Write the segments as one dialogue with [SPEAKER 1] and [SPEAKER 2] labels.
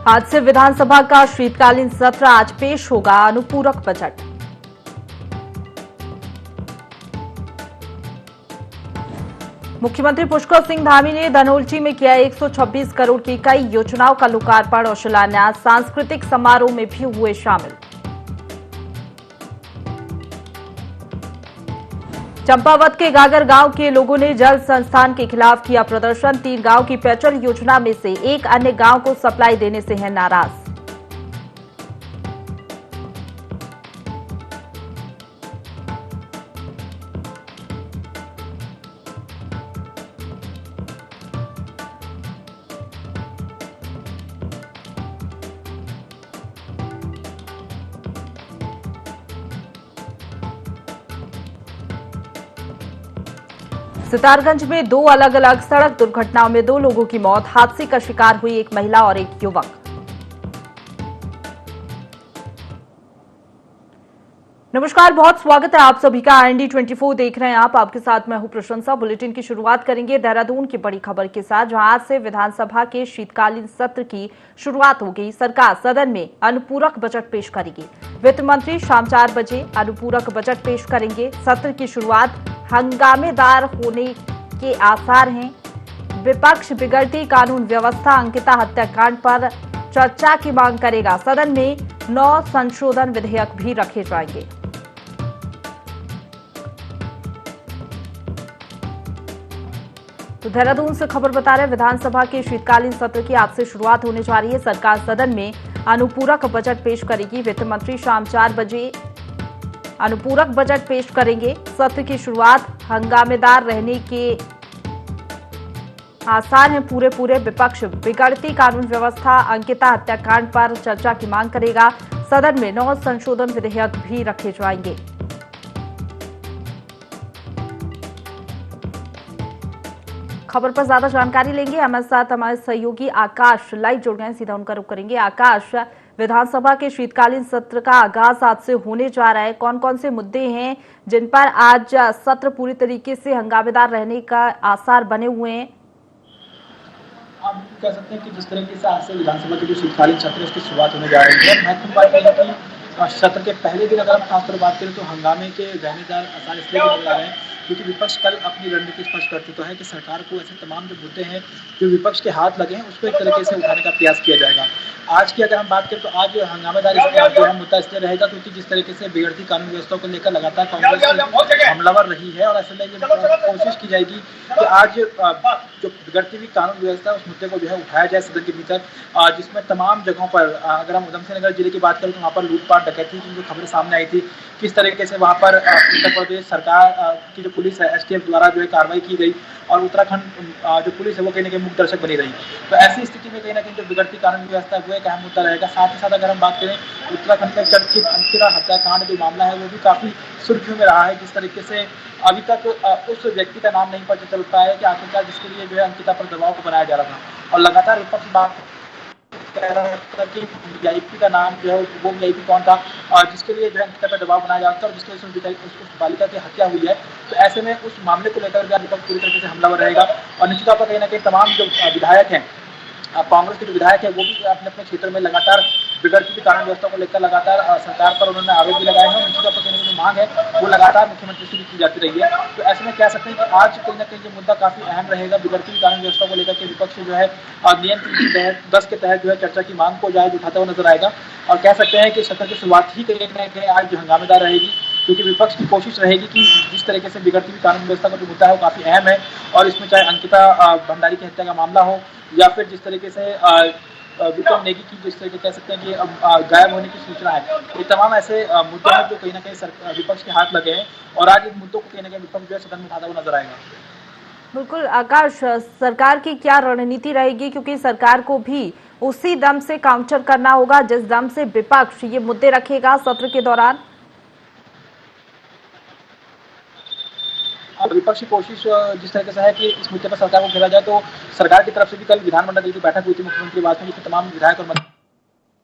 [SPEAKER 1] आज से विधानसभा का शीतकालीन सत्र, आज पेश होगा अनुपूरक बजट। मुख्यमंत्री पुष्कर सिंह धामी ने धनोल्टी में किया 126 करोड़ की कई योजनाओं का लोकार्पण और शिलान्यास। सांस्कृतिक समारोह में भी हुए शामिल। चंपावत के गागर गांव के लोगों ने जल संस्थान के खिलाफ किया प्रदर्शन। 3 गांव की पेयजल योजना में से एक अन्य गांव को सप्लाई देने से है नाराज। सितारगंज में 2 अलग अलग सड़क दुर्घटनाओं में 2 लोगों की मौत। हादसे का शिकार हुई एक महिला और एक युवक। नमस्कार, बहुत स्वागत है आप सभी का। IND 24 देख रहे हैं आप। आपके साथ मैं हूं प्रशंसा। बुलेटिन की शुरुआत करेंगे देहरादून की बड़ी खबर के साथ, जहां आज से विधानसभा के शीतकालीन सत्र की शुरुआत हो गई। सरकार सदन में अनुपूरक बजट पेश करेगी। वित्त मंत्री शाम 4 बजे अनुपूरक बजट पेश करेंगे। सत्र की शुरुआत हंगामेदार होने के आसार हैं। विपक्ष बिगड़ती कानून व्यवस्था, अंकिता हत्याकांड पर चर्चा की मांग करेगा। सदन में 9 संशोधन विधेयक भी रखे जाएंगे। तो देहरादून से खबर बता रहे विधानसभा के शीतकालीन सत्र की आज से शुरुआत होने जा रही है। सरकार सदन में अनुपूरक बजट पेश करेगी। वित्त मंत्री शाम 4 बजे अनुपूरक बजट पेश करेंगे। सत्र की शुरुआत हंगामेदार रहने के आसार हैं पूरे। विपक्ष बिगड़ती कानून व्यवस्था, अंकिता हत्याकांड पर चर्चा की मांग करेगा। सदन में 9 संशोधन विधेयक भी रखे जाएंगे। खबर पर ज्यादा जानकारी लेंगे। हमारे साथ हमारे सहयोगी आकाश लाइव जुड़ गए हैं, सीधा उनका रुख करेंगे। आकाश, विधानसभा के शीतकालीन सत्र का आगाज आज से होने जा रहा है। कौन कौन से मुद्दे हैं जिन पर आज सत्र पूरी तरीके से हंगामेदार रहने का आसार बने हुए हैं?
[SPEAKER 2] आप कह सकते हैं कि जिस तरीके से आज से विधानसभा के जो शीतकालीन सत्र है उसकी शुरुआत होने जा रही है। महत्वपूर्ण बात यह है कि सत्र के पहले दिन अगर हम खासतौर पर बात करें तो हंगामे के रहनेदार आसार इसलिए नजर आ रहे हैं क्योंकि विपक्ष कल अपनी रणनीति स्पष्ट कर चुका है कि सरकार को ऐसे तमाम जो मुद्दे हैं जो विपक्ष के हाथ लगे हैं उसको एक तरीके से उठाने का प्रयास किया जाएगा। आज की अगर हम बात करें तो आज हंगामेदार मुद्दा इसलिए रहेगा क्योंकि जिस तरीके से बिगड़ती कानून व्यवस्था को लेकर लगातार कांग्रेस हमलावर रही है और ऐसे में ये कोशिश की जाएगी कि आज जो बिगड़ती हुई कानून व्यवस्था उस मुद्दे को जो है उठाया जाए सदन के भीतर, जिसमें तमाम जगहों पर अगर हम उधमसिंह नगर जिले की बात करें तो वहाँ पर लूटपाट डकैती की जो खबरें सामने आई थी, किस तरीके से वहाँ पर उत्तर प्रदेश सरकार की जो पुलिस है STF द्वारा जो है कार्रवाई की गई और उत्तराखंड जो पुलिस है वो कहीं ना कहीं मुख्य दर्शक बनी रही। तो ऐसी स्थिति में कहीं ना कहीं जो बिगड़ती कानून व्यवस्था है वो एक अहम मुद्दा रहेगा। साथ ही साथ अगर हम बात करें उत्तराखंड में कथित अंकिता हत्याकांड जो मामला है वो भी काफी सुर्खियों में रहा है। जिस तरीके से अभी तक उस व्यक्ति का नाम नहीं पता चल पाया है कि आखिरकार जिसके लिए जो है अंकिता पर दबाव को बनाया जा रहा था और लगातार विपक्ष बात कह रहा था कि VIP का नाम जो है वो VIP कौन था और जिसके लिए जो है अंकिता पर दबाव बनाया जाता है और जिसके वजह से उस बालिका की हत्या हुई है। तो ऐसे में उस मामले को लेकर विपक्ष पूरी तरीके से हमलावर रहेगा और निश्चित तौर पर कहीं ना कहीं तमाम जो विधायक हैं कांग्रेस के जो विधायक है वो भी अपने अपने क्षेत्र में लगातार बिगड़ती हुई कानून व्यवस्था को लेकर लगातार सरकार पर उन्होंने आरोप भी लगाए हैं। निश्चित तौर पर कहीं जो मांग है वो लगातार मुख्यमंत्री से भी की जाती रही है। तो ऐसे में कह सकते हैं कि आज कहीं ना कहीं ये मुद्दा काफी अहम रहेगा। बिगड़ती हुई कानून व्यवस्था को लेकर के विपक्ष जो है नियम 10 के तहत जो है चर्चा की मांग को जो है उठाता हुआ नजर आएगा और कह सकते हैं कि सत्र की शुरुआत ही कहीं ना कहीं आज जो हंगामेदार रहेगी क्योंकि विपक्ष की कोशिश रहेगी कि जिस तरीके से बिगड़ती हुई कानून व्यवस्था का जो मुद्दा है वो काफी अहम है और इसमें चाहे अंकिता भंडारी की हत्या का मामला हो या फिर जिस तरीके से विक्रम नेगी की जिस तरीके कह सकते हैं कि गायब होने की सूचना है, ये तमाम ऐसे मुद्दे हैं जो कहीं ना कहीं विपक्ष के हाथ लगे हैं और आज इन मुद्दों को कहीं ना कहीं विपक्ष जो है सदन में उठाता हुआ नजर आएगा।
[SPEAKER 1] बिल्कुल आकाश, सरकार की क्या रणनीति रहेगी, क्योंकि सरकार को भी उसी दम से काउंटर करना होगा जिस दम से विपक्ष ये मुद्दे रखेगा सत्र के दौरान?
[SPEAKER 2] विपक्ष की कोशिश जिस तरीके से है कि इस मुद्दे पर सरकार को घेरा जाए, तो सरकार की तरफ से भी कल विधानमंडल की बैठक हुई थी मुख्यमंत्री आवास में, जिसमें तमाम विधायक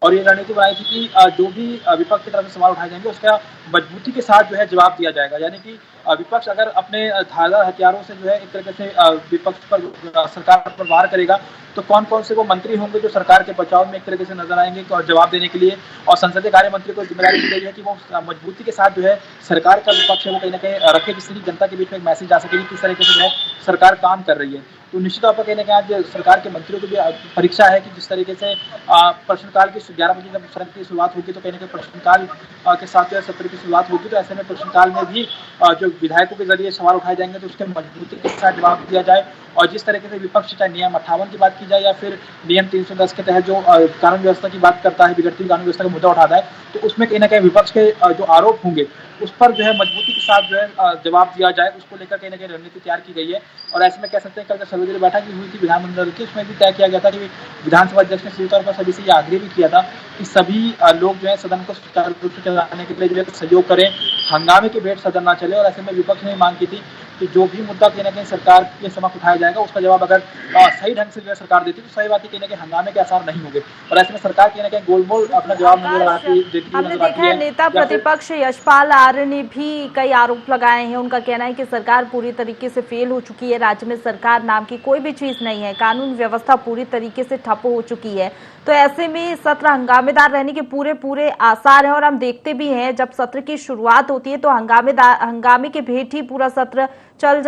[SPEAKER 2] और ये रणनीति बनाई थी कि जो भी विपक्ष की तरफ से सवाल उठाए जाएंगे उसका मजबूती के साथ जो है जवाब दिया जाएगा। यानी कि विपक्ष अगर अपने धारदार हथियारों से जो है एक तरीके से विपक्ष पर सरकार पर वार करेगा, तो कौन कौन से वो मंत्री होंगे जो सरकार के बचाव में एक तरीके से नजर आएंगे और जवाब देने के लिए। और संसदीय कार्य मंत्री को जिम्मेदारी दी गई है कि वो मजबूती के साथ जो है सरकार का विपक्ष है वो कहीं ना कहीं रखे, जिससे कि जनता के बीच में एक मैसेज जा सके कि किस तरीके से जो है सरकार काम कर रही है। तो निश्चित तौर पर कहीं ना कहीं आज सरकार के मंत्रियों की भी परीक्षा है कि जिस तरीके से प्रश्नकाल की 11 बजे जब सत्र की शुरुआत होगी, तो कहीं ना कहीं प्रश्नकाल के साथ जो है सत्र की शुरुआत होगी, तो ऐसे में प्रश्नकाल में भी जो विधायकों के जरिए सवाल उठाए जाएंगे तो उसके मजबूती के साथ जवाब दिया जाए। और जिस तरीके से विपक्ष चाहे नियम 58 की बात की जाए या फिर नियम 310 के तहत जो कानून व्यवस्था की बात करता है, बिगड़ती कानून व्यवस्था का मुद्दा उठाता है, तो उसमें कहीं ना कहीं विपक्ष के जो आरोप होंगे उस पर जो है मजबूती के साथ जो है जवाब दिया जाए, उसको लेकर कहीं ना कहीं रणनीति तैयार की गई है। और ऐसे में कह सकते हैं कल जब सर्वदलीय बैठक भी हुई थी विधानमंडल की, उसमें भी तय किया गया था कि विधानसभा अध्यक्ष ने सीधे तौर पर सभी से ये आग्रह भी किया था कि सभी लोग जो है सदन को सुचारू रूप से चलाने के लिए जो है सहयोग करें, हंगामे के भेंट सदन न चले। और ऐसे में विपक्ष ने मांग की थी कि जो भी मुद्दा कहीं ना कहीं सरकार के समक्ष उठाया जाएगा उसका जवाब अगर सही ढंग से जो है सरकार देती तो सही बात है, कहीं ना कहीं हंगामे के आसार नहीं होंगे। और ऐसे में सरकार कहीं ना कहीं गोलमोल अपना जवाब नहीं देती
[SPEAKER 1] हमने देखा है नेता प्रतिपक्ष यशपाल आर्य ने भी कई आरोप लगाए हैं। उनका कहना है कि सरकार पूरी तरीके से फेल हो चुकी है, राज्य में सरकार नाम की कोई भी चीज नहीं है, कानून व्यवस्था पूरी तरीके से ठप हो चुकी है। तो ऐसे में सत्र हंगामेदार रहने के पूरे आसार हैं। और हम देखते भी हैं जब सत्र की शुरुआत होती है तो हंगामे के भेंट ही पूरा सत्र चढ़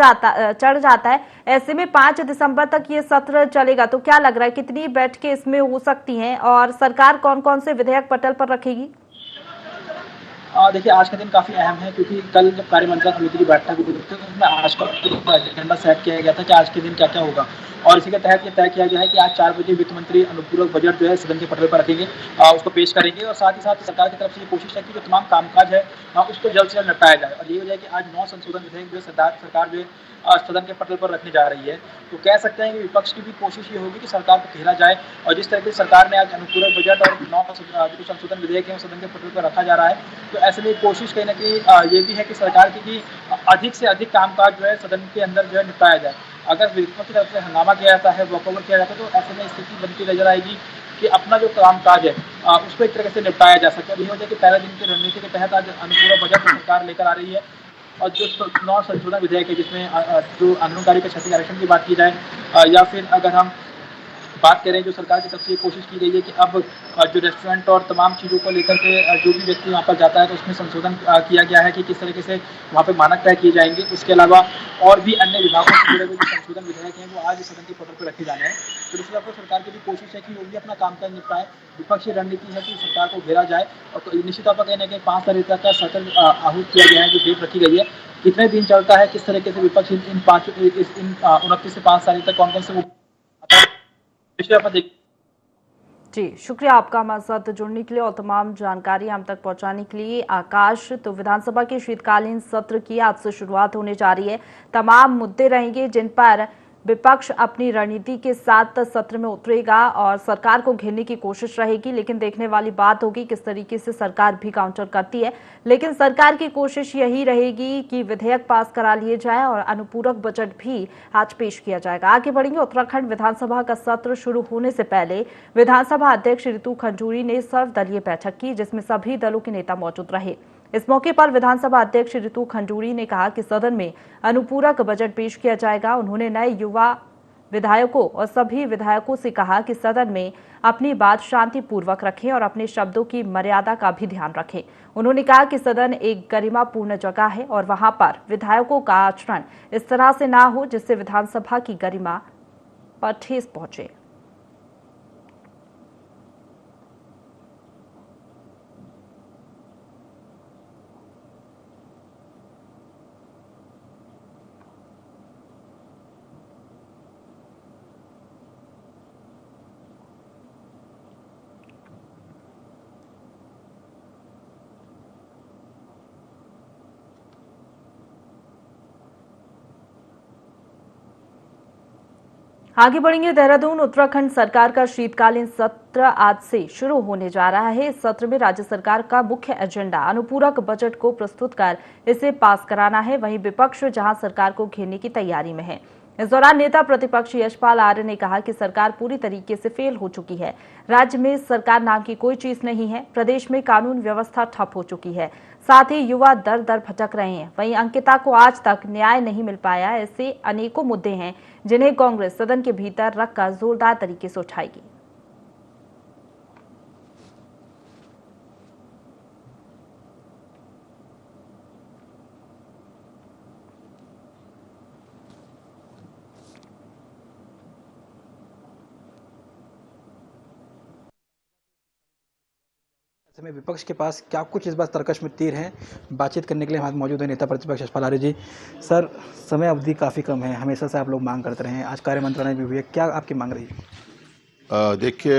[SPEAKER 1] जाता है। ऐसे में 5 दिसंबर तक ये सत्र चलेगा, तो क्या लग रहा है कितनी बैठकें इसमें हो सकती हैं और सरकार कौन कौन से विधेयक पटल पर रखेगी?
[SPEAKER 2] देखिए आज का दिन काफी अहम है क्योंकि कल जब कार्यमंत्रणा समिति की बैठक हुई थी उसमें आज का एजेंडा सेट किया गया था कि आज के दिन क्या क्या होगा। और इसी के तहत ये तय किया गया है कि आज 4 बजे वित्त मंत्री अनुपूरक बजट जो है सदन के पटल पर रखेंगे, उसको पेश करेंगे। और साथ ही साथ सरकार की तरफ से ये कोशिश है कि जो तमाम कामकाज है उसको जल्द से जल्द निपटाया जाए। और ये हो जाए कि आज 9 संशोधन विधेयक जो सरकार जो है सदन के पटल पर रखने जा रही है। तो कह सकते हैं कि विपक्ष की भी कोशिश ये होगी कि सरकार को घेरा जाए। और जिस तरीके से सरकार ने आज अनुपूरक बजट और 9 जो संशोधन विधेयक है सदन के पटल पर रखा जा रहा है, तो ऐसे में कोशिश कहीं ना कहीं ये भी है कि सरकार की अधिक से अधिक कामकाज जो है सदन के अंदर जो है निपटाया जाए। अगर विपक्ष की तरफ से हंगामा किया जाता है, वॉकओवर किया जाता है, तो ऐसे में स्थिति बनती नजर आएगी कि अपना जो कामकाज है उसको एक तरह से निपटाया जा सकता है। ये हो जाए कि पहले दिन की रणनीति के तहत आज अनुपूरक बजट सरकार लेकर आ रही है। और जो 9 संशोधन विधेयक है जिसमें जो आंदोलनकारी के क्षति आरक्षण की बात की जाए या फिर अगर हम बात करें जो सरकार की तरफ से ये कोशिश की गई है कि अब जो रेस्टोरेंट और तमाम चीज़ों को लेकर के जो भी व्यक्ति वहाँ पर जाता है तो उसमें संशोधन किया गया है कि किस तरीके से वहाँ पे मानक तय किए जाएंगे। उसके अलावा और भी अन्य विभागों से जुड़े हुए जो संशोधन विधेयक हैं वो आज सदन के पटल पर रखे जाने हैं। तो इस तरह सरकार की भी कोशिश है कि वो भी अपना कामकाज निपटाए। विपक्षी रणनीति है कि सरकार को घेरा जाए। और निश्चित तौर पर कहीं ना कहीं 5 तारीख तक का सत्र आहूत किया गया है, जो डेट रखी गई है। कितने दिन चलता है, किस तरीके से विपक्ष इन 29 से 5 तारीख तक कौन कौन से वो
[SPEAKER 1] जी, शुक्रिया आपका हमारे साथ जुड़ने के लिए और तमाम जानकारी हम तक पहुंचाने के लिए। आकाश, तो विधानसभा के शीतकालीन सत्र की आज से शुरुआत होने जा रही है। तमाम मुद्दे रहेंगे जिन पर विपक्ष अपनी रणनीति के साथ सत्र में उतरेगा और सरकार को घेरने की कोशिश रहेगी। लेकिन देखने वाली बात होगी किस तरीके से सरकार भी काउंटर करती है। लेकिन सरकार की कोशिश यही रहेगी कि विधेयक पास करा लिए जाए और अनुपूरक बजट भी आज पेश किया जाएगा। आगे बढ़ेंगे। उत्तराखंड विधानसभा का सत्र शुरू होने से पहले विधानसभा अध्यक्ष ऋतु खंजूरी ने सर्वदलीय बैठक की, जिसमें सभी दलों के नेता मौजूद रहे। इस मौके पर विधानसभा अध्यक्ष ऋतु खंजूरी ने कहा कि सदन में अनुपूरक बजट पेश किया जाएगा। उन्होंने नए युवा विधायकों और सभी विधायकों से कहा कि सदन में अपनी बात शांतिपूर्वक रखें और अपने शब्दों की मर्यादा का भी ध्यान रखें। उन्होंने कहा कि सदन एक गरिमापूर्ण जगह है और वहां पर विधायकों का आचरण इस तरह से ना हो जिससे विधानसभा की गरिमा पर ठेस पहुंचे। आगे बढ़ेंगे। देहरादून उत्तराखंड सरकार का शीतकालीन सत्र आज से शुरू होने जा रहा है। इस सत्र में राज्य सरकार का मुख्य एजेंडा अनुपूरक बजट को प्रस्तुत कर इसे पास कराना है। वहीं विपक्ष जहां सरकार को घेरने की तैयारी में है। इस दौरान नेता प्रतिपक्ष यशपाल आर्य ने कहा कि सरकार पूरी तरीके से फेल हो चुकी है। राज्य में सरकार नाम की कोई चीज नहीं है। प्रदेश में कानून व्यवस्था ठप हो चुकी है। साथ ही युवा दर दर भटक रहे हैं। वहीं अंकिता को आज तक न्याय नहीं मिल पाया। ऐसे अनेकों मुद्दे हैं जिन्हें कांग्रेस सदन के भीतर रखकर जोरदार तरीके से उठाएगी।
[SPEAKER 2] ऐसे में विपक्ष के पास क्या कुछ इस बार तर्कश में तीर हैं? बातचीत करने के लिए हमारे मौजूद है नेता प्रतिपक्ष यशपाल आर्य जी। सर, समय अवधि काफ़ी कम है, हमेशा से आप लोग मांग करते रहे हैं, आज कार्य मंत्रालय में भी है, क्या आपकी मांग रही है?
[SPEAKER 3] देखिए,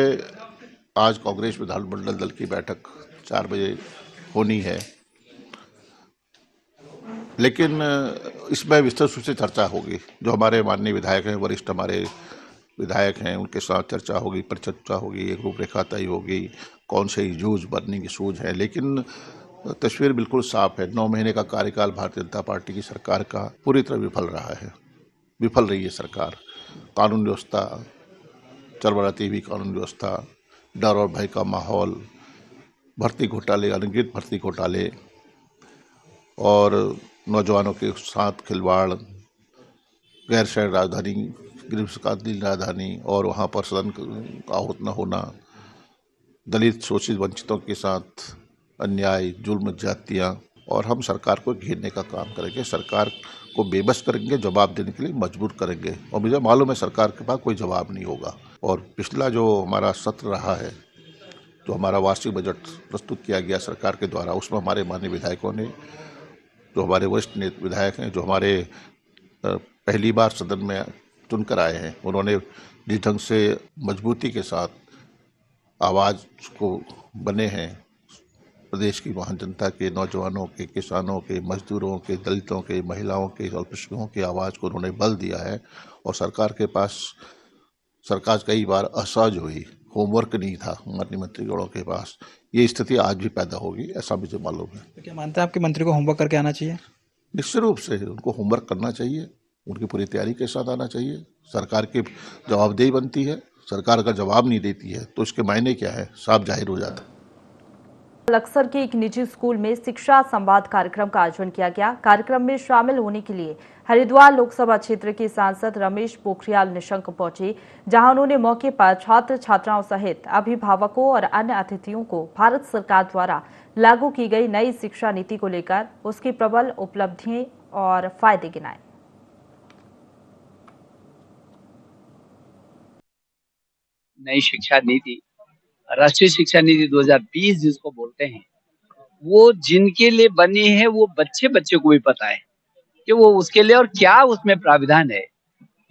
[SPEAKER 3] आज कांग्रेस विधानमंडल दल की बैठक 4 बजे होनी है, लेकिन इसमें विस्तृत रूप से चर्चा होगी। जो हमारे माननीय विधायक हैं, वरिष्ठ हमारे विधायक हैं, उनके साथ चर्चा होगी, परिचर्चा होगी, एक रूपरेखा तय होगी, कौन से यूज बनने की सूझ है। लेकिन तस्वीर बिल्कुल साफ है। 9 महीने का कार्यकाल भारतीय जनता पार्टी की सरकार का पूरी तरह विफल रहा है, विफल रही है सरकार। कानून व्यवस्था, चरमराती हुई कानून व्यवस्था, डर और भय का माहौल, भर्ती घोटाले, अनगिनत भर्ती घोटाले और नौजवानों के साथ खिलवाड़, गैर शहर राजधानी, ग्रीष्मकालीन राजधानी और वहाँ पर सदन का आहूत न होना, दलित शोषित वंचितों के साथ अन्याय, जुल्म, जातियाँ, और हम सरकार को घेरने का काम करेंगे। सरकार को बेबस करेंगे, जवाब देने के लिए मजबूर करेंगे। और मुझे मालूम है सरकार के पास कोई जवाब नहीं होगा। और पिछला जो हमारा सत्र रहा है, जो हमारा वार्षिक बजट प्रस्तुत किया गया सरकार के द्वारा, उसमें हमारे माननीय विधायकों ने, जो हमारे वरिष्ठ विधायक हैं, जो हमारे पहली बार सदन में चुनकर आए हैं, उन्होंने जिस ढंग से मजबूती के साथ आवाज़ को बने हैं, प्रदेश की महान जनता के, नौजवानों के, किसानों के, मजदूरों के, दलितों के, महिलाओं के, अल्पसंख्यकों की आवाज़ को उन्होंने बल दिया है। और सरकार के पास, सरकार कई बार असहज हुई, होमवर्क नहीं था माननीय मंत्रीगणों के पास। ये स्थिति आज भी पैदा होगी, ऐसा मुझे मालूम है।
[SPEAKER 2] तो क्या मानते हैं आपके मंत्री को होमवर्क करके आना चाहिए?
[SPEAKER 3] निश्चित रूप से उनको होमवर्क करना चाहिए, उनकी पूरी तैयारी के साथ आना चाहिए। सरकार की जवाबदेही बनती है। सरकार अगर जवाब नहीं देती है तो इसके मायने क्या है, साफ जाहिर हो जाता है।
[SPEAKER 1] लक्सर के एक निजी स्कूल में शिक्षा संवाद कार्यक्रम का आयोजन किया गया। कार्यक्रम में शामिल होने के लिए हरिद्वार लोकसभा क्षेत्र के सांसद रमेश पोखरियाल निशंक पहुंचे, जहां उन्होंने मौके पर छात्र छात्राओं सहित अभिभावकों और अन्य अतिथियों को भारत सरकार द्वारा लागू की गई नई शिक्षा नीति को लेकर उसकी प्रबल उपलब्धियां और फायदे गिनाए।
[SPEAKER 4] नई शिक्षा नीति, राष्ट्रीय शिक्षा नीति 2020 जिसको बोलते हैं, वो जिनके लिए बनी है वो बच्चे को भी पता है कि वो उसके लिए और क्या उसमें प्राविधान है।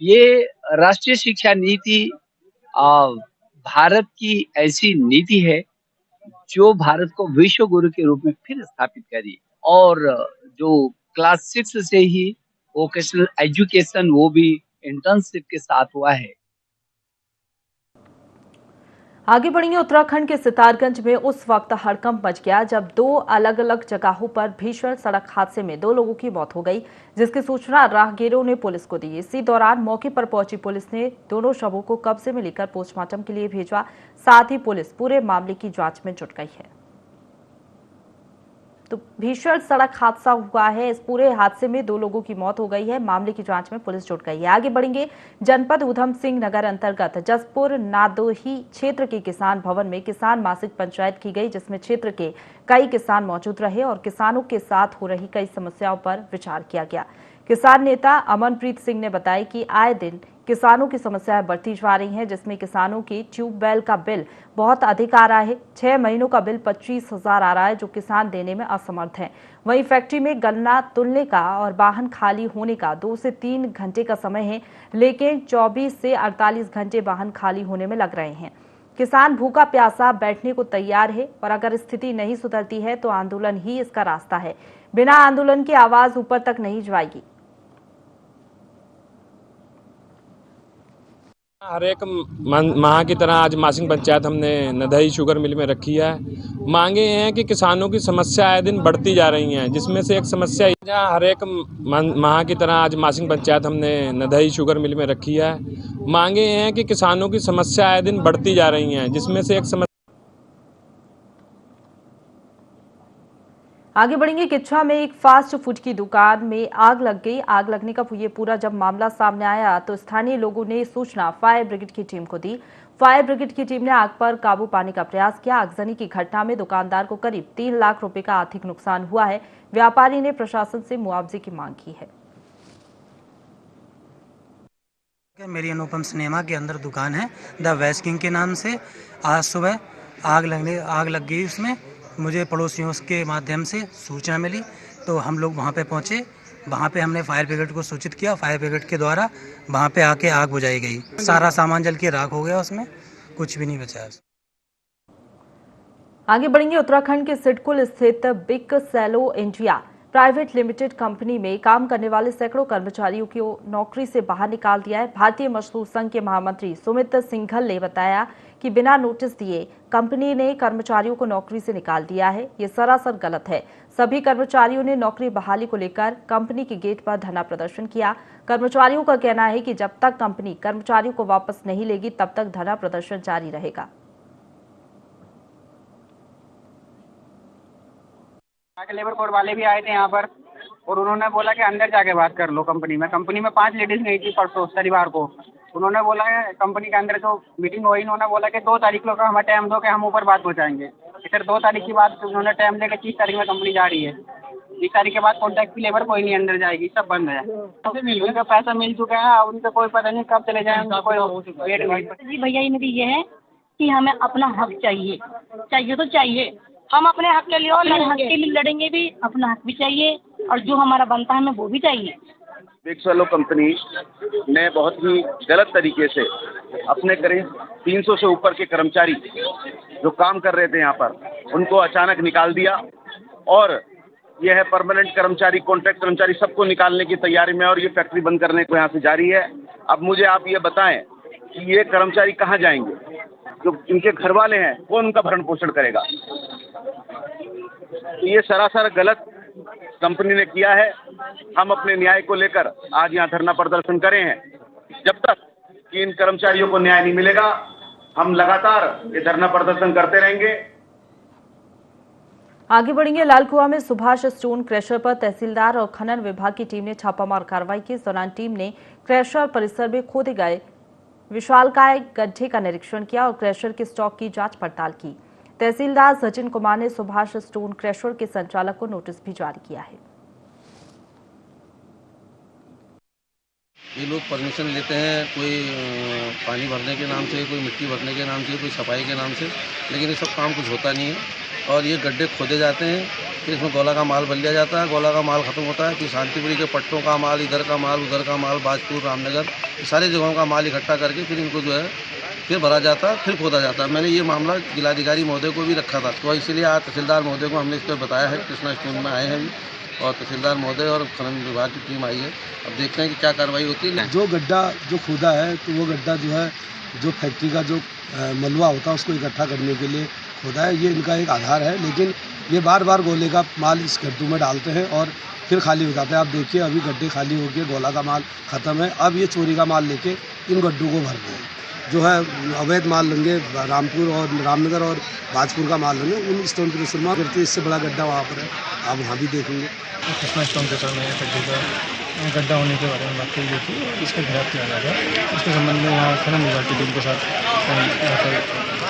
[SPEAKER 4] ये राष्ट्रीय शिक्षा नीति भारत की ऐसी नीति है जो भारत को विश्व गुरु के रूप में फिर स्थापित करी। और जो क्लास 6 से ही वोकेशनल एजुकेशन वो भी इंटर्नशिप के साथ हुआ है।
[SPEAKER 1] आगे बढ़ेंगे। उत्तराखंड के सितारगंज में उस वक्त हड़कंप मच गया जब 2 अलग अलग जगहों पर भीषण सड़क हादसे में 2 लोगों की मौत हो गई, जिसकी सूचना राहगीरों ने पुलिस को दी। इसी दौरान मौके पर पहुंची पुलिस ने दोनों शवों को कब्जे में लेकर पोस्टमार्टम के लिए भेजा। साथ ही पुलिस पूरे मामले की जांच में जुट गई है। तो भीषण सड़क हादसा हुआ है। इस पूरे हादसे में 2 लोगों की मौत हो गई है। मामले की जांच में पुलिस जुट गई है। आगे बढ़ेंगे। जनपद उधम सिंह नगर अंतर्गत जसपुर नादोही क्षेत्र के किसान भवन में किसान मासिक पंचायत की गई, जिसमें क्षेत्र के कई किसान मौजूद रहे और किसानों के साथ हो रही कई समस्याओं पर विचार किया गया। किसान नेता अमनप्रीत सिंह ने बताया कि आए दिन किसानों की समस्याएं बढ़ती जा रही हैं, जिसमें किसानों की ट्यूबवेल का बिल बहुत अधिक आ रहा है। 6 महीनों का बिल 25,000 आ रहा है, जो किसान देने में असमर्थ हैं। वहीं फैक्ट्री में गन्ना तुलने का और वाहन खाली होने का 2 से 3 घंटे का समय है, लेकिन 24 से 48 घंटे वाहन खाली होने में लग रहे हैं। किसान भूखा प्यासा बैठने को तैयार है और अगर स्थिति नहीं सुधरती है तो आंदोलन ही इसका रास्ता है। बिना आंदोलन की आवाज ऊपर तक नहीं जाएगी।
[SPEAKER 5] हर एक माह की तरह आज मासिंग पंचायत हमने नदई शुगर मिल में रखी है। मांगे ये हैं कि किसानों की समस्या आए दिन बढ़ती जा रही हैं, जिसमें से एक समस्या जहाँ हर एक माह की तरह आज मासिंग पंचायत हमने नदई शुगर मिल में रखी है। मांगे ये हैं कि किसानों की समस्या आए दिन बढ़ती जा रही हैं, जिसमें से एक समस्या
[SPEAKER 1] आगे बढ़ेंगे। किच्छा में एक फास्ट फूड की दुकान में आग लग गई। आग लगने का ये पूरा जब मामला सामने आया तो स्थानीय लोगों ने सूचना फायर ब्रिगेड की टीम को दी। फायर ब्रिगेड की टीम ने आग पर काबू पाने का प्रयास किया। आगजनी की घटना में दुकानदार को करीब 3 लाख रुपए का आर्थिक नुकसान हुआ है। व्यापारी ने प्रशासन से मुआवजे की मांग की है।
[SPEAKER 6] मेरी अनुपम सिनेमा के अंदर दुकान है द वेस्ट किंग के नाम से। आज सुबह आग लग गई उसमें। मुझे पड़ोसियों के माध्यम से सूचना मिली तो हम लोग वहां पे पहुंचे। वहां पे हमने फायर ब्रिगेड को सूचित किया। फायर ब्रिगेड के द्वारा वहां पे आके आग बुझाई गई। सारा सामान जल के राख हो गया, उसमें कुछ भी नहीं बचा।
[SPEAKER 1] आगे बढ़ेंगे। उत्तराखंड के सिडकुल स्थित बिग सेलो इंडिया प्राइवेट लिमिटेड कंपनी में काम करने वाले सैकड़ों कर्मचारियों को नौकरी से बाहर निकाल दिया है। भारतीय मजदूर संघ के महामंत्री सुमित सिंघल ने बताया कि बिना नोटिस दिए कंपनी ने कर्मचारियों को नौकरी से निकाल दिया है। ये सरासर गलत है। सभी कर्मचारियों ने नौकरी बहाली को लेकर कंपनी के गेट पर धरना प्रदर्शन किया। कर्मचारियों का कहना है कि जब तक कंपनी कर्मचारियों को वापस नहीं लेगी तब तक धरना प्रदर्शन जारी रहेगा।
[SPEAKER 7] लेबर कोड वाले भी आए थे यहाँ पर और उन्होंने बोला कि अंदर जाके बात कर लो। कंपनी में 5 लेडीज गई थी परसों शनिवार को। उन्होंने बोला है कंपनी के अंदर जो मीटिंग हुई, उन्होंने बोला कि 2 तारीख को हमें टाइम दो कि हम ऊपर बात पहुँचाएंगे। फिर 2 तारीख की बात उन्होंने टाइम देकर 30 तारीख में कंपनी जा रही है। 30 तारीख के बाद कॉन्ट्रैक्ट की लेबर कोई नहीं अंदर जाएगी, सब बंद है। उनका पैसा मिल चुका है, उनका कोई पता नहीं कब चले जाए, उनका कोई वेट नहीं।
[SPEAKER 8] जी भैया, ये मेरी ये है कि हमें अपना हक चाहिए तो चाहिए। हम अपने हक के लिए और हक के लिए लड़ेंगे भी। अपना हक भी चाहिए और जो हमारा बनता है हमें वो भी चाहिए।
[SPEAKER 9] बिग सेलो कंपनी ने बहुत ही गलत तरीके से अपने करीब 300 से ऊपर के कर्मचारी जो काम कर रहे थे यहाँ पर, उनको अचानक निकाल दिया और यह है परमानेंट कर्मचारी, कॉन्ट्रैक्ट कर्मचारी सबको निकालने की तैयारी में और ये फैक्ट्री बंद करने को यहाँ से जारी है। अब मुझे आप ये बताएं कि ये कर्मचारी कहाँ जाएंगे? जो इनके घर वाले हैं कौन उनका भरण पोषण करेगा? ये सरासर गलत कंपनी ने किया है। हम अपने न्याय को लेकर आज यहाँ धरना प्रदर्शन करे हैं। जब तक कि इन कर्मचारियों को न्याय नहीं मिलेगा हम लगातार ये धरना प्रदर्शन करते रहेंगे।
[SPEAKER 1] आगे बढ़ेंगे। लालकुआ में सुभाष स्टोन क्रशर पर तहसीलदार और खनन विभाग की टीम ने छापामार कार्रवाई की। इस दौरान टीम ने क्रशर परिसर में खोदे गए विशालकाय गड्ढे का निरीक्षण किया और क्रशर के स्टॉक की जांच पड़ताल की। तहसीलदार सचिन कुमार ने सुभाष स्टोन क्रशर के संचालक को नोटिस भी जारी किया है।
[SPEAKER 10] ये लोग परमिशन लेते हैं, कोई पानी भरने के नाम से, कोई मिट्टी भरने के नाम से, कोई सफाई के नाम से, लेकिन ये सब काम कुछ होता नहीं है। और ये गड्ढे खोदे जाते हैं, फिर इसमें गोला का माल भर लिया जाता है, गोला का माल खत्म होता है, फिर शांतिपुरी के पट्टों का माल, इधर का माल, उधर का माल, बाजपुर, रामनगर, सारे जगहों का माल इकट्ठा करके फिर इनको जो है फिर भरा जाता है, फिर खोदा जाता है। मैंने ये मामला जिलाधिकारी महोदय को भी रखा था, तो इसलिए आज तहसीलदार महोदय को हमने इस पर बताया है। कृष्णा स्टोन में आए हैं और तहसीलदार महोदय और खनन विभाग की टीम आई है। अब देखते हैं कि क्या कार्रवाई होती है।
[SPEAKER 11] जो गड्ढा जो खोदा है तो वो गड्ढा जो है जो फैक्ट्री का जो मलबा होता है उसको इकट्ठा करने के लिए खोदा है। ये इनका एक आधार है, लेकिन ये बार बार गोले का माल इस गड्ढों में डालते हैं और फिर खाली हो जाता है। आप देखिए अभी गड्ढे खाली हो गए, गोला का माल खत्म है। अब ये चोरी का माल लेके इन गड्ढों को भर रहे हैं। जो है अवैध माल लेंगे, रामपुर और रामनगर और बाजपुर का माल लेंगे, उन स्टोन की शुरुआत करते। इससे बड़ा गड्ढा वहाँ पर है, आप वहाँ भी देखेंगे।
[SPEAKER 2] कृष्णा स्टोन के सर में फैक्ट्री का गड्ढा होने के बारे में बात कही गई थी, इसका घेराव किया जाएगा। इसके संबंध में यहाँ खनन विभाग की टीम के साथ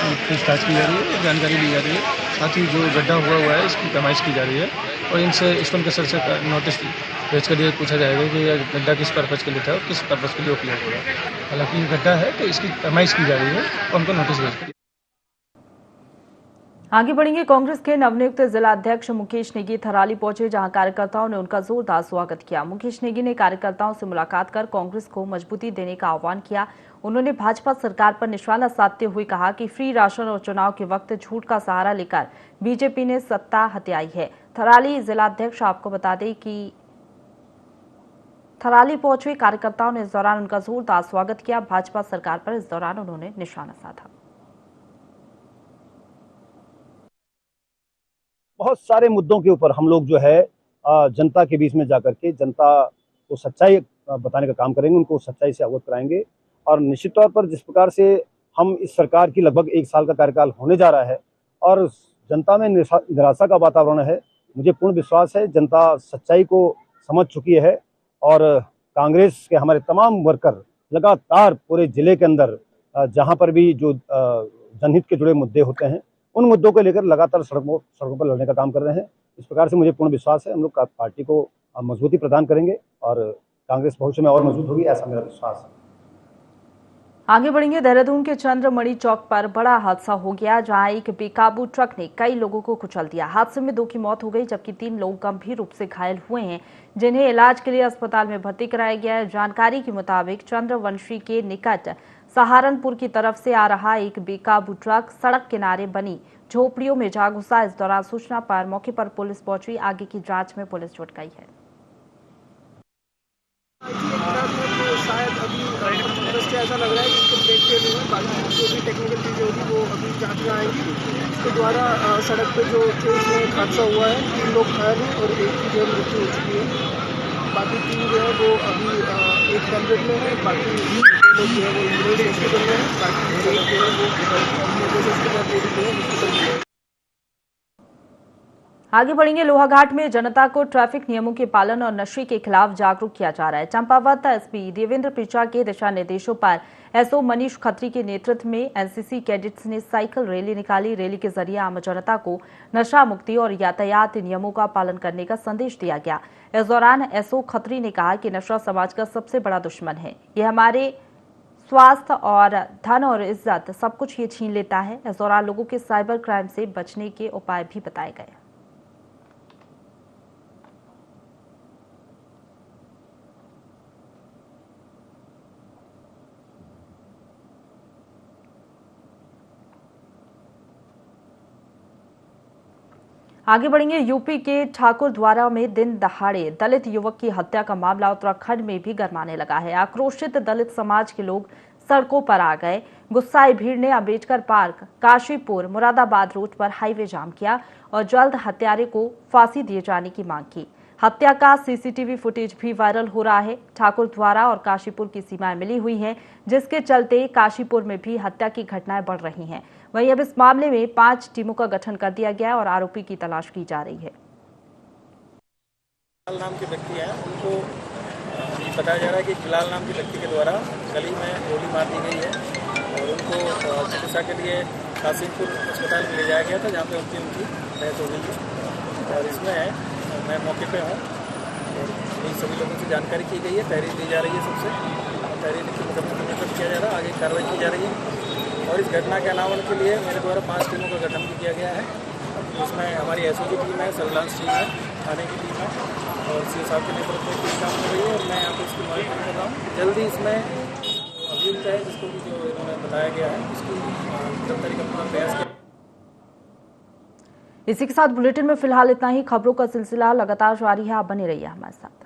[SPEAKER 2] पूछताछ की जा रही है, जानकारी ली जा रही है। साथ ही जो गड्ढा हुआ है इसकी पैमाइश की जा रही है और इनसे स्टोन के सर से नोटिस भेज कर ये पूछा जाएगा कि यह गड्ढा किस पर्पज़ के लिए था और किस पर्पज़ के लिए उपयोग हुआ। हालांकि गड्ढा है तो इसकी पैमाइश की जा रही है और उनको नोटिस भेज कर।
[SPEAKER 1] आगे बढ़ेंगे। कांग्रेस के नवनियुक्त जिला अध्यक्ष मुकेश नेगी थराली पहुंचे, जहां कार्यकर्ताओं ने उनका जोरदार स्वागत किया। मुकेश नेगी ने कार्यकर्ताओं से मुलाकात कर कांग्रेस को मजबूती देने का आह्वान किया। उन्होंने भाजपा सरकार पर निशाना साधते हुए कहा कि फ्री राशन और चुनाव के वक्त झूठ का सहारा लेकर बीजेपी ने सत्ता हथियाई है। थराली जिला अध्यक्ष आपको बता दें कि थराली पहुंचे कार्यकर्ताओं ने इस दौरान उनका जोरदार स्वागत किया। भाजपा सरकार पर इस दौरान उन्होंने निशाना साधा।
[SPEAKER 12] बहुत सारे मुद्दों के ऊपर हम लोग जो है जनता के बीच में जाकर के जनता को सच्चाई बताने का काम करेंगे, उनको सच्चाई से अवगत कराएंगे। और निश्चित तौर पर जिस प्रकार से हम इस सरकार की लगभग 1 साल का कार्यकाल होने जा रहा है और जनता में निराशा का वातावरण है, मुझे पूर्ण विश्वास है जनता सच्चाई को समझ चुकी है और कांग्रेस के हमारे तमाम वर्कर लगातार पूरे जिले के अंदर जहां पर भी जो जनहित के जुड़े मुद्दे होते हैं उन मुद्दों को लेकर लगातार सड़कों पर लड़ने का काम कर रहे हैं। इस प्रकार से मुझे पूर्ण विश्वास है हम लोग पार्टी को मजबूती प्रदान करेंगे और कांग्रेस भविष्य में और मजबूत होगी, ऐसा मेरा विश्वास है।
[SPEAKER 1] आगे बढ़ेंगे। देहरादून के चंद्रमणि चौक पर बड़ा हादसा हो गया, जहां एक बेकाबू ट्रक ने कई लोगों को कुचल दिया। हादसे में 2 की मौत हो गई, जबकि 3 लोग गंभीर रूप से घायल हुए हैं, जिन्हें इलाज के लिए अस्पताल में भर्ती कराया गया है। जानकारी के मुताबिक चंद्रवंशी के निकट सहारनपुर की तरफ से आ रहा एक बेकाबू ट्रक सड़क किनारे बनी झोपड़ियों में जा घुसा। इस दौरान सूचना पर मौके पर पुलिस पहुंची। आगे की जांच में पुलिस जुट गई है।
[SPEAKER 13] शायद अभी से ऐसा लग रहा है कि इसको ब्रेक फेल हुआ है। बाकी जो भी टेक्निकल चीज़ें होगी वो अभी जांच में आएंगी। इसके द्वारा सड़क पे जो एक हादसा हुआ है, 3 लोग घायल हैं और 1 की जो मृत्यु हो चुकी है। बाकी 3 जो है वो अभी एक कैम्ब्रेज में है, बाकी 2 लोग जो है वो इंग्लिश हॉस्पिटल में है, बाकी 1 जो है वो हॉस्पिटल में है।
[SPEAKER 1] आगे बढ़ेंगे। लोहाघाट में जनता को ट्रैफिक नियमों के पालन और नशे के खिलाफ जागरूक किया जा रहा है। चंपावत एसपी देवेंद्र पिचा के दिशा निर्देशों पर एसओ मनीष खत्री के नेतृत्व में एनसीसी कैडेट्स ने साइकिल रैली निकाली। रैली के जरिए आम जनता को नशा मुक्ति और यातायात नियमों का पालन करने का संदेश दिया गया। इस दौरान एसओ खत्री ने कहा कि नशा समाज का सबसे बड़ा दुश्मन है। यह हमारे स्वास्थ्य और धन और इज्जत सब कुछ ये छीन लेता है। इस दौरान लोगों के साइबर क्राइम से बचने के उपाय भी बताए गए। आगे बढ़ेंगे। यूपी के ठाकुरद्वारा में दिन दहाड़े दलित युवक की हत्या का मामला उत्तराखंड में भी गरमाने लगा है। आक्रोशित दलित समाज के लोग सड़कों पर आ गए। गुस्साई भीड़ ने अंबेडकर पार्क, काशीपुर, मुरादाबाद रोड पर हाईवे जाम किया और जल्द हत्यारे को फांसी दिए जाने की मांग की। हत्या का सीसीटीवी फुटेज भी वायरल हो रहा है। ठाकुरद्वारा और काशीपुर की सीमाएं मिली हुई हैं, जिसके चलते काशीपुर में भी हत्या की घटनाएं बढ़ रही हैं। वहीं अब इस मामले में 5 टीमों का गठन कर दिया गया और आरोपी की तलाश की जा रही है।
[SPEAKER 2] बिलाल नाम के व्यक्ति हैं, उनको बताया जा रहा है कि बिलाल नाम के व्यक्ति के द्वारा गली में गोली मार दी गई है और उनको चिकित्सा के लिए काशीपुर अस्पताल में ले जाया गया था, जहाँ पे उनकी डेथ हो गई थी। और इसमें मैं मौके पे हूँ और सभी लोगों से जानकारी की गई है, तहरीर दी जा रही है सबसे, तहरीर की मुकदमा किया जा रहा है, आगे कार्रवाई की जा रही है। और इस घटना के अनावरण के लिए मेरे द्वारा 5 टीमों का गठन भी किया गया है। इसमें हमारी एसओजी टीम है, सर्विलांस टीम है, थाने की टीम है और सी साहब के नेतृत्व में टीम काम कर रही है और मैं यहाँ पर इसकी मॉनिटरिंग कर रहा हूँ। जल्दी इसमें अभियुक्त है जिसको भी जो इन्होंने बताया गया है उसकी गिरफ्तारी करने का प्रयास किया।
[SPEAKER 1] इसी के साथ बुलेटिन में फिलहाल इतना ही। खबरों का सिलसिला लगातार जारी है, आप बने रहिए हमारे साथ।